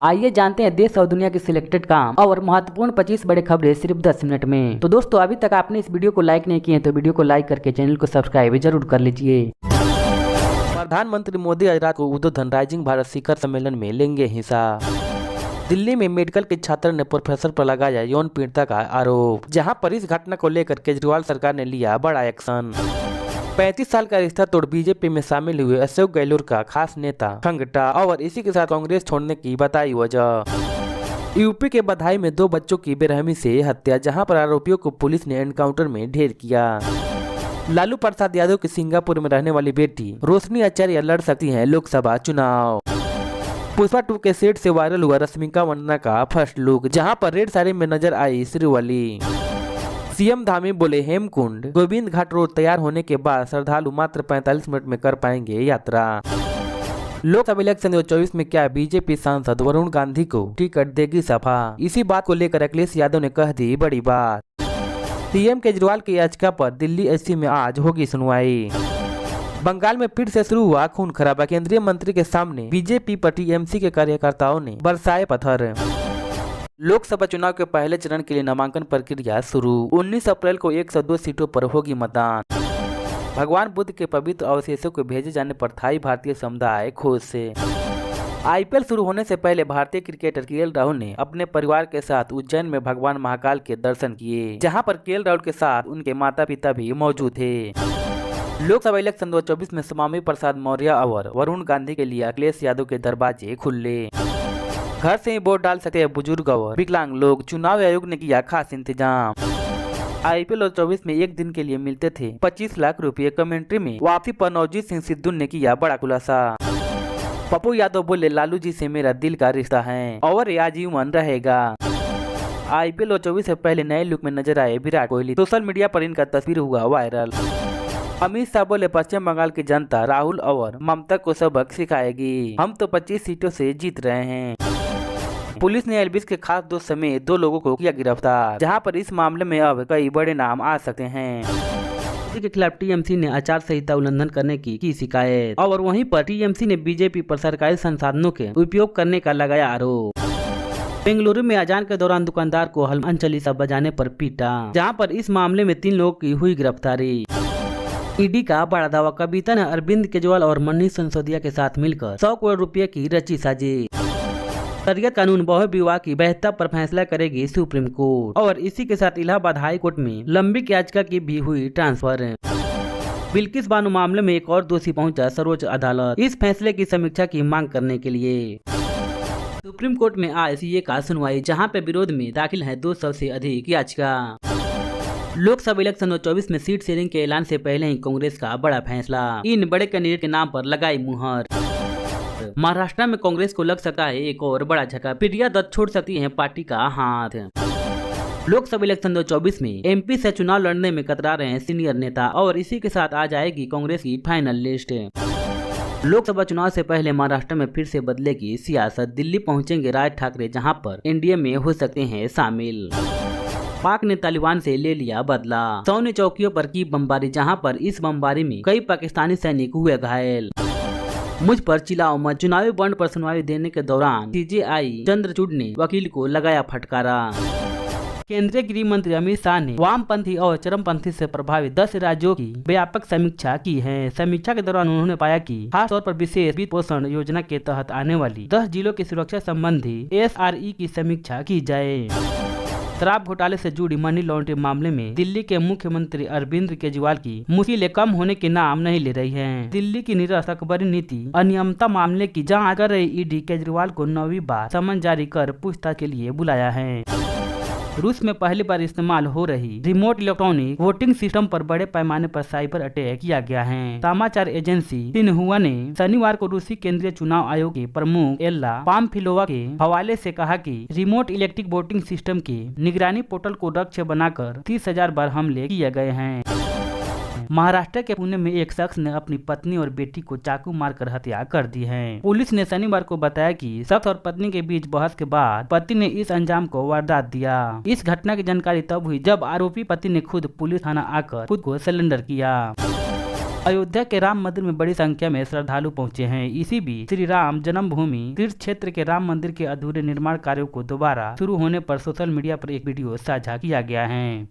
आइए जानते हैं देश और दुनिया की सिलेक्टेड काम और महत्वपूर्ण 25 बड़े खबरें सिर्फ 10 मिनट में। तो दोस्तों, अभी तक आपने इस वीडियो को लाइक नहीं किए तो वीडियो को लाइक करके चैनल को सब्सक्राइब जरूर कर लीजिए। प्रधानमंत्री मोदी आज रात को उद्बोधन राइजिंग भारत शिखर सम्मेलन में लेंगे हिस्सा। दिल्ली में मेडिकल के छात्र ने प्रोफेसर पर लगाया यौन पीड़िता का आरोप, जहां पर इस घटना को लेकर केजरीवाल सरकार ने लिया बड़ा एक्शन। 35 साल का रिश्ता तोड़ बीजेपी में शामिल हुए अशोक गहलोत का खास नेता खंगटा और इसी के साथ कांग्रेस छोड़ने की बताई वजह। यूपी के बधाई में 2 बच्चों की बेरहमी से हत्या, जहां पर आरोपियों को पुलिस ने एनकाउंटर में ढेर किया। लालू प्रसाद यादव की सिंगापुर में रहने वाली बेटी रोशनी आचार्य लड़ सकती हैं लोकसभा चुनाव। पुष्पा 2 के सेट से वायरल हुआ रश्मिका मंदाना का फर्स्ट लुक, जहां पर रेड साड़ी में नजर आई श्रीवल्ली। सीएम धामी बोले हेमकुंड गोविंद घाट रोड तैयार होने के बाद श्रद्धालु मात्र 45 मिनट में कर पाएंगे यात्रा। लोकसभा इलेक्शन 2024 में क्या बीजेपी सांसद वरुण गांधी को टिकट देगी सपा? इसी बात को लेकर अखिलेश यादव ने कह दी बड़ी बात। सीएम केजरीवाल की याचिका पर दिल्ली एससी में आज होगी सुनवाई। बंगाल में फिर से शुरू हुआ खून खराबा, केंद्रीय मंत्री के सामने बीजेपी पर टीएमसी के कार्यकर्ताओं ने बरसाए पत्थर। लोकसभा चुनाव के पहले चरण के लिए नामांकन प्रक्रिया शुरू। 19 अप्रैल को 102 सीटों पर होगी मतदान। भगवान बुद्ध के पवित्र अवशेषों को भेजे जाने पर थाई भारतीय समुदाय खुश से। आईपीएल शुरू होने से पहले भारतीय क्रिकेटर केएल राहुल ने अपने परिवार के साथ उज्जैन में भगवान महाकाल के दर्शन किए, जहां पर केएल राहुल के साथ उनके माता पिता भी मौजूद थे। लोकसभा इलेक्शन 2024 में स्वामी प्रसाद मौर्य और वरुण गांधी के लिए अखिलेश यादव के दरवाजे खुले। घर से ही वोट डाल सकते हैं बुजुर्ग और विकलांग लोग, चुनाव आयोग ने किया खास इंतजाम। आईपीएल 2024 में एक दिन के लिए मिलते थे 25 लाख रुपए। कमेंट्री में वापसी पर नवजीत सिंह सिद्धू ने किया बड़ा खुलासा। पप्पू यादव बोले लालू जी से मेरा दिल का रिश्ता है और ये आजीवन रहेगा। आईपीएल 2024 से पहले नए लुक में नजर आए विराट कोहली, सोशल मीडिया पर इनका तस्वीर हुआ वायरल। अमित शाह बोले पश्चिम बंगाल की जनता राहुल और ममता को सबक सिखाएगी, हम तो 25 सीटों से जीत रहे हैं। पुलिस ने एल्विस के खास दोस्त समेत 2 लोगों को किया गिरफ्तार, जहां पर इस मामले में अब कई बड़े नाम आ सकते हैं। मोदी के खिलाफ टीएमसी ने आचार संहिता उल्लंघन करने की शिकायत, और वहीं पर टीएमसी ने बीजेपी पर सरकारी संसाधनों के उपयोग करने का लगाया आरोप। बेंगलुरु में अजान के दौरान दुकानदार को हनुमान चालीसा बजाने पर पीटा, जहां पर इस मामले में 3 लोगों की हुई गिरफ्तारी। ईडी का बड़ा दावा, कविता ने अरविंद केजरीवाल और मनीष सिसोदिया के साथ मिलकर 100 करोड़ रुपए की रची साजिश। शरीयत कानून बहु विवाह की वैधता पर फैसला करेगी सुप्रीम कोर्ट, और इसी के साथ इलाहाबाद हाई कोर्ट में लंबित याचिका की भी हुई ट्रांसफर। बिल्किस बानो मामले में एक और दोषी पहुंचा सर्वोच्च अदालत, इस फैसले की समीक्षा की मांग करने के लिए। सुप्रीम कोर्ट में आज सीए का सुनवाई, जहां पे विरोध में दाखिल है 200 से अधिक याचिका। लोकसभा इलेक्शन 2024 में सीट शेयरिंग के ऐलान से पहले ही कांग्रेस का बड़ा फैसला, इन बड़े कैंडिडेट के नाम पर लगाई मुहर। महाराष्ट्र में कांग्रेस को लग सकता है एक और बड़ा झटका, प्रिया दत्त छोड़ सकती हैं पार्टी का हाथ। लोकसभा इलेक्शन 2024 में एमपी से चुनाव लड़ने में कतरा रहे हैं सीनियर नेता, और इसी के साथ आ जाएगी कांग्रेस की फाइनल लिस्ट। लोकसभा चुनाव से पहले महाराष्ट्र में फिर से बदलेगी सियासत, दिल्ली पहुंचेंगे राज ठाकरे, जहां पर एनडीए में हो सकते हैं शामिल। पाक ने तालिबान से ले लिया बदला, 100 ने चौकियों पर की बमबारी, जहां पर इस बमबारी में कई पाकिस्तानी सैनिक हुए घायल। मुझ पर चिल्लाओ मत, चुनावी बॉन्ड पर सुनवाई देने के दौरान सीजेआई चंद्रचूड़ ने वकील को लगाया फटकारा। केंद्रीय गृह मंत्री अमित शाह ने वामपंथी और चरमपंथी से प्रभावित 10 राज्यों की व्यापक समीक्षा की है। समीक्षा के दौरान उन्होंने पाया कि खास तौर पर विशेष वित्त पोषण योजना के तहत आने वाली 10 जिलों की सुरक्षा संबंधी एसआरई की समीक्षा की जाए। शराब घोटाले से जुड़ी मनी लॉन्ड्रिंग मामले में दिल्ली के मुख्यमंत्री अरविंद केजरीवाल की मुश्किलें कम होने के नाम नहीं ले रही हैं। दिल्ली की नीरस अकबरी नीति अनियमितता मामले की जांच कर रही ईडी केजरीवाल को 9वीं बार समन जारी कर पूछताछ के लिए बुलाया है। रूस में पहली बार इस्तेमाल हो रही रिमोट इलेक्ट्रॉनिक वोटिंग सिस्टम पर बड़े पैमाने पर साइबर अटैक किया गया है। समाचार एजेंसी सिन्हुआ ने शनिवार को रूसी केंद्रीय चुनाव आयोग के प्रमुख एल्ला पामफिलोवा के हवाले से कहा कि रिमोट इलेक्ट्रिक वोटिंग सिस्टम के निगरानी पोर्टल को लक्ष्य बनाकर 30,000 बार हमले किए गए हैं। महाराष्ट्र के पुणे में एक शख्स ने अपनी पत्नी और बेटी को चाकू मारकर हत्या कर दी है। पुलिस ने शनिवार को बताया कि शख्स और पत्नी के बीच बहस के बाद पति ने इस अंजाम को वारदात दिया। इस घटना की जानकारी तब हुई जब आरोपी पति ने खुद पुलिस थाना आकर खुद को सरेंडर किया। अयोध्या के राम मंदिर में बड़ी संख्या में श्रद्धालु पहुंचे हैं। इसी बीच श्री राम जन्मभूमि तीर्थ क्षेत्र के राम मंदिर के अधूरे निर्माण कार्यों को दोबारा शुरू होने पर सोशल मीडिया पर एक वीडियो साझा किया गया है।